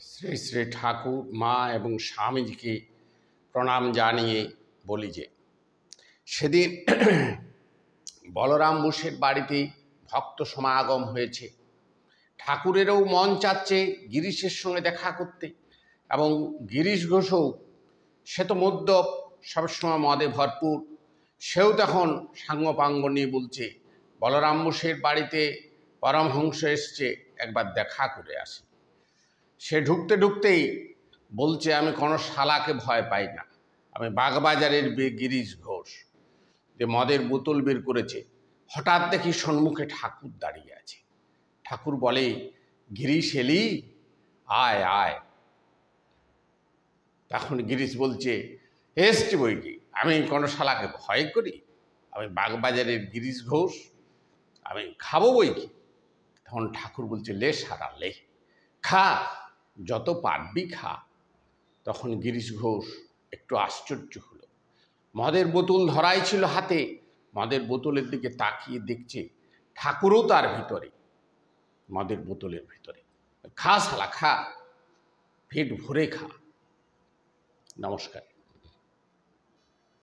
শ্রী শ্রী ঠাকুর মা এবং স্বামীজিকে প্রণাম জানিয়ে বলি যে সেদিন বলরাম বোসের বাড়িতে ভক্ত সমাগম হয়েছে। ঠাকুরেরও মন চাচ্ছে গিরিশের সঙ্গে দেখা করতে, এবং গিরিশ ঘোষও সে তো মদ্যপ, সবসময় মদে ভরপুর, সেও তখন সাঙ্গপাঙ্গ নিয়ে বলছে বলরাম বোসের বাড়িতে পরমহংস এসছে, একবার দেখা করে আসি। সে ঢুকতে ঢুকতেই বলছে, আমি কোনো শালাকে ভয় পাই না, আমি বাগবাজারের গিরিশ ঘোষ। যে মদের বোতল বের করেছে, হঠাৎ দেখি সম্মুখে ঠাকুর দাঁড়িয়ে আছে। ঠাকুর বলে, গিরিশ এলি, আয় আয়। তখন গিরিশ বলছে, এসছি বই কি, আমি কোনো শালাকে ভয় করি, আমি বাগবাজারের গিরিশ ঘোষ, আমি খাবো বই কি। তখন ঠাকুর বলছে, লে সারা লে, খা, যত পারবি খা। তখন গিরিশ ঘোষ একটু আশ্চর্য হলো। মদের বোতল ধরাই ছিল হাতে, মদের বোতলের দিকে তাকিয়ে দেখছে ঠাকুরও তার ভিতরে, মদের বোতলের ভিতরে। খা শালা খা, পেট ভরে খা। নমস্কার।